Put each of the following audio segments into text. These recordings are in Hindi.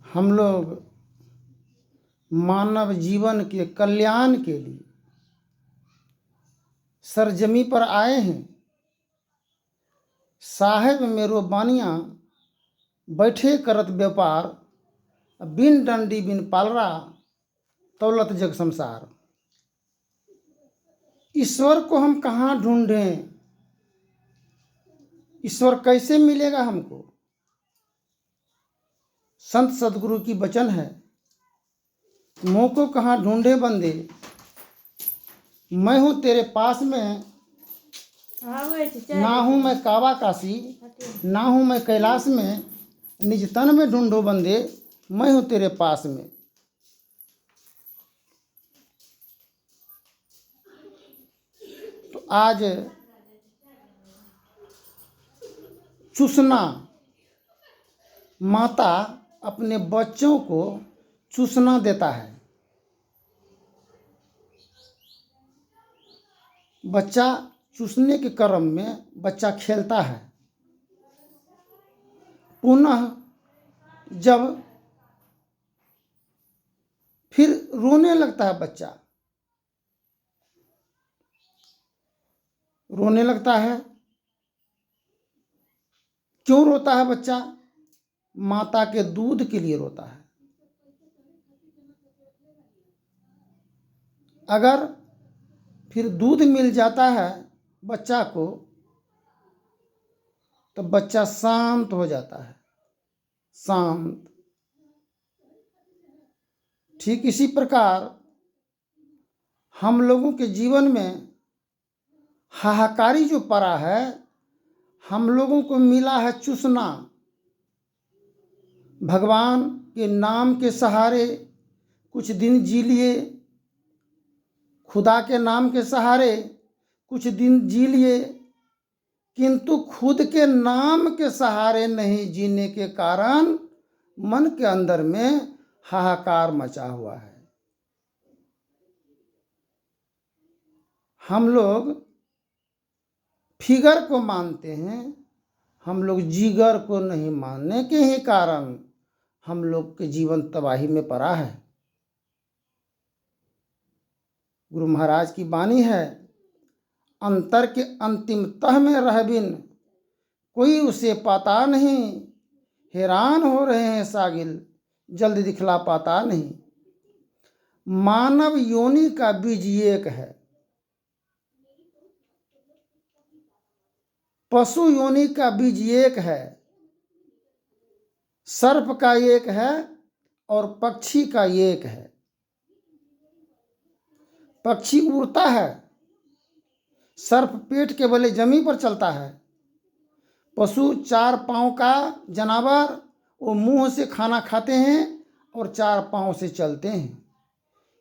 हम लोग मानव जीवन के कल्याण के लिए सरजमी पर आए हैं। साहेब मेरो बानिया बैठे करत व्यापार, बिन डंडी बिन पालरा तौलत जग संसार। ईश्वर को हम कहाँ ढूंढें? ईश्वर कैसे मिलेगा हमको? संत सदगुरु की वचन है, मोह को कहाँ ढूंढे बंदे, मैं हूँ तेरे पास में। ना हूँ मैं काबा काशी, ना हूँ मैं कैलाश में, निज तन में ढूंढो बंदे, मैं हूँ तेरे पास में। तो आज चूसना, माता अपने बच्चों को चूसना देता है। बच्चा चूसने के क्रम में बच्चा खेलता है। पुनः जब फिर रोने लगता है बच्चा, रोने लगता है। क्यों रोता है बच्चा? माता के दूध के लिए रोता है। अगर फिर दूध मिल जाता है बच्चा को तो बच्चा शांत हो जाता है, शांत। ठीक इसी प्रकार हम लोगों के जीवन में हाहाकारी जो पड़ा है, हम लोगों को मिला है चूसना। भगवान के नाम के सहारे कुछ दिन जी लिए, खुदा के नाम के सहारे कुछ दिन जी लिए, किंतु खुद के नाम के सहारे नहीं जीने के कारण मन के अंदर में हाहाकार मचा हुआ है। हम लोग फिगर को मानते हैं, हम लोग जिगर को नहीं मानने के ही कारण हम लोग के जीवन तबाही में पड़ा है। गुरु महाराज की वाणी है, अंतर के अंतिम तह में रह बिन कोई उसे पाता नहीं, हैरान हो रहे हैं सागिल जल्द दिखला पाता नहीं। मानव योनि का बीज एक है, पशु योनि का बीज एक है, सर्प का एक है और पक्षी का एक है। पक्षी उड़ता है, सर्प पेट के बले जमीन पर चलता है। पशु 4 पांव का जानवर, वो मुंह से खाना खाते हैं और 4 पांव से चलते हैं,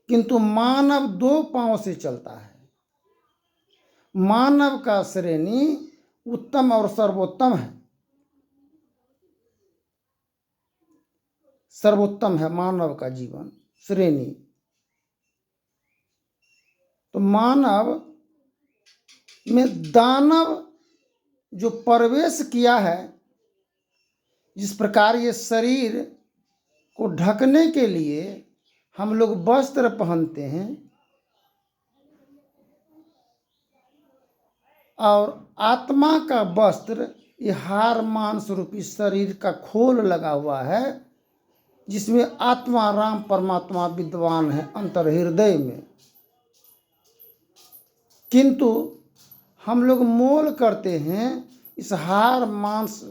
किंतु मानव 2 पांव से चलता है। मानव का श्रेणी उत्तम और सर्वोत्तम है, सर्वोत्तम है मानव का जीवन श्रेणी। तो मानव में दानव जो प्रवेश किया है, जिस प्रकार ये शरीर को ढकने के लिए हम लोग वस्त्र पहनते हैं और आत्मा का वस्त्र ये हार मांस रूपी शरीर का खोल लगा हुआ है, जिसमें आत्मा राम परमात्मा विद्वान है अंतर हृदय में। किंतु हम लोग मोल करते हैं इस हार मांस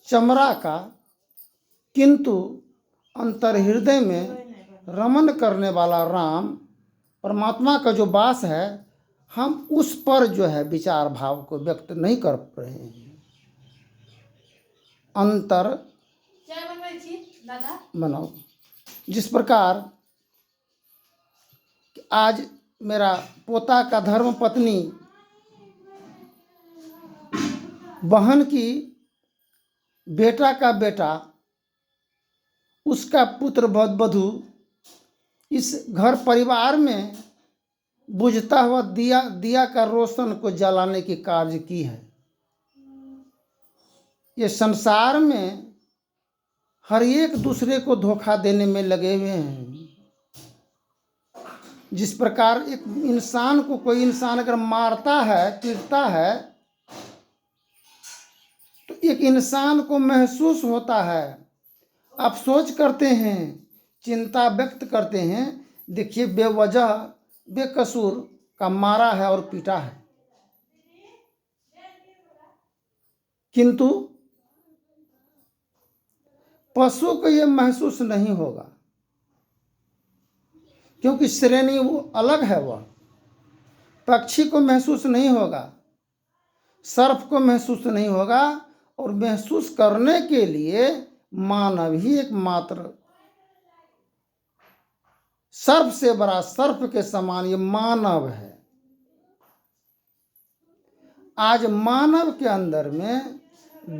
चमड़ा का, किंतु अंतर हृदय में रमन करने वाला राम परमात्मा का जो वास है, हम उस पर जो है विचार भाव को व्यक्त नहीं कर रहे हैं। अंतर बनाओ। जिस प्रकार आज मेरा पोता का धर्म पत्नी, बहन की बेटा का बेटा, उसका पुत्र वधू इस घर परिवार में बुझता हुआ दिया का रोशन को जलाने की कार्य की है। ये संसार में हर एक दूसरे को धोखा देने में लगे हुए हैं। जिस प्रकार एक इंसान को कोई इंसान अगर मारता है, पीटता है, तो एक इंसान को महसूस होता है, अफसोस करते हैं, चिंता व्यक्त करते हैं, देखिए बेवजह बेकसूर का मारा है और पीटा है। किंतु पशु को यह महसूस नहीं होगा, क्योंकि श्रेणी वो अलग है। वह पक्षी को महसूस नहीं होगा, सर्प को महसूस नहीं होगा, और महसूस करने के लिए मानव ही एकमात्र, सर्प से बड़ा, सर्प के समान ये मानव है। आज मानव के अंदर में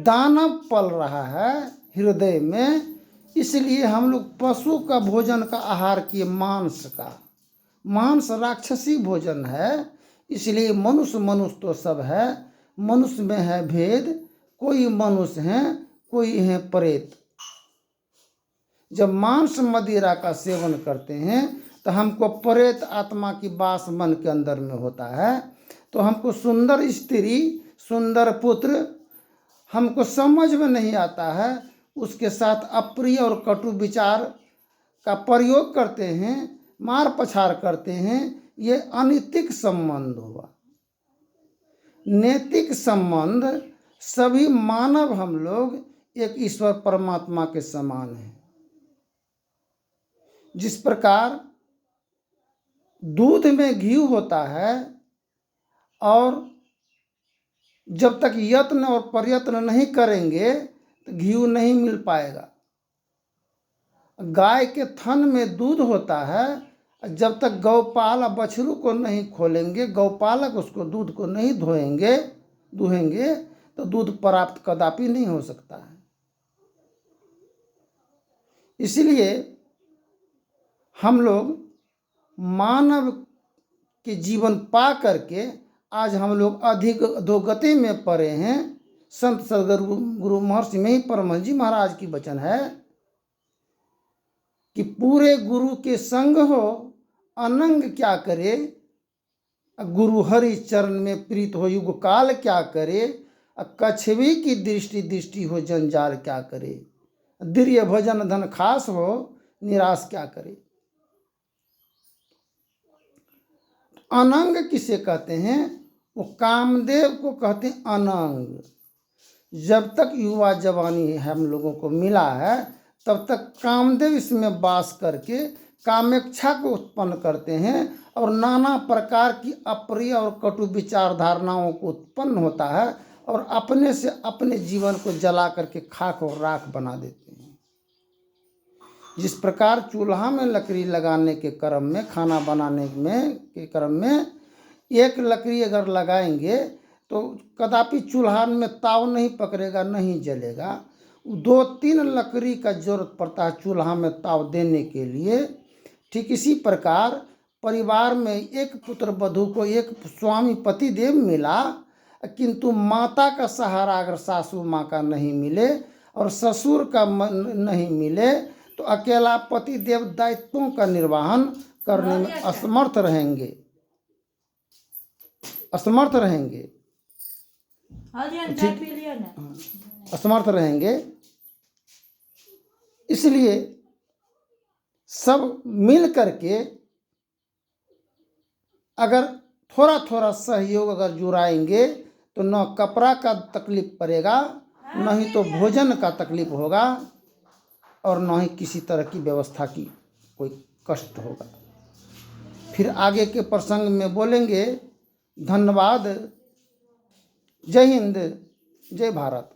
दानव पल रहा है हृदय में, इसलिए हम लोग पशु का भोजन का आहार किए, मांस का। मांस राक्षसी भोजन है, इसलिए मनुष्य मनुष्य तो सब है, मनुष्य में है भेद, कोई मनुष्य है, कोई है प्रेत। जब मांस मदिरा का सेवन करते हैं तो हमको प्रेत आत्मा की वास मन के अंदर में होता है, तो हमको सुंदर स्त्री, सुंदर पुत्र हमको समझ में नहीं आता है, उसके साथ अप्रिय और कटु विचार का प्रयोग करते हैं, मार पछाड़ करते हैं। ये अनैतिक संबंध हुआ। नैतिक संबंध सभी मानव हम लोग एक ईश्वर परमात्मा के समान हैं। जिस प्रकार दूध में घी होता है, और जब तक यत्न और प्रयत्न नहीं करेंगे तो घी नहीं मिल पाएगा। गाय के थन में दूध होता है, जब तक गौपाल बछरू को नहीं खोलेंगे, गौपालक उसको दूध को नहीं दुहेंगे तो दूध प्राप्त कदापि नहीं हो सकता है। इसलिए हम लोग मानव के जीवन पा करके आज हम लोग अधिक अधोगति में पड़े हैं। संत सदगुरु गुरु महर्षि में ही परमहंस जी महाराज की वचन है कि पूरे गुरु के संग हो, अनंग क्या करे, गुरु हरि चरण में प्रीत हो, युग काल क्या करे, कछवी की दृष्टि हो, जंजाल क्या करे, दीर्य भजन धन खास हो, निराश क्या करे। अनंग किसे कहते हैं? वो कामदेव को कहते हैं अनंग। जब तक युवा जवानी हम लोगों को मिला है, तब तक कामदेव इसमें वास करके कामेच्छा को उत्पन्न करते हैं, और नाना प्रकार की अप्रिय और कटु विचार धारणाओं को उत्पन्न होता है, और अपने से अपने जीवन को जला करके खाक और राख बना देते हैं। जिस प्रकार चूल्हा में लकड़ी लगाने के क्रम में, खाना बनाने में के क्रम में एक लकड़ी अगर लगाएंगे तो कदापि चूल्हा में ताव नहीं पकड़ेगा, नहीं जलेगा। 2-3 लकड़ी का जरूरत पड़ता है चूल्हा में ताव देने के लिए। ठीक इसी प्रकार परिवार में एक पुत्र वधू को एक स्वामी पति देव मिला, किंतु माता का सहारा अगर सासू माँ का नहीं मिले और ससुर का नहीं मिले, तो अकेला पति देव दायित्वों का निर्वहन करने में असमर्थ रहेंगे। असमर्थ रहेंगे। इसलिए सब मिल करके अगर थोड़ा थोड़ा सहयोग अगर जुड़ाएंगे तो न कपड़ा का तकलीफ पड़ेगा, न ही तो भोजन का तकलीफ होगा, और न ही किसी तरह की व्यवस्था की कोई कष्ट होगा। फिर आगे के प्रसंग में बोलेंगे। धन्यवाद। जय हिंद, जय भारत।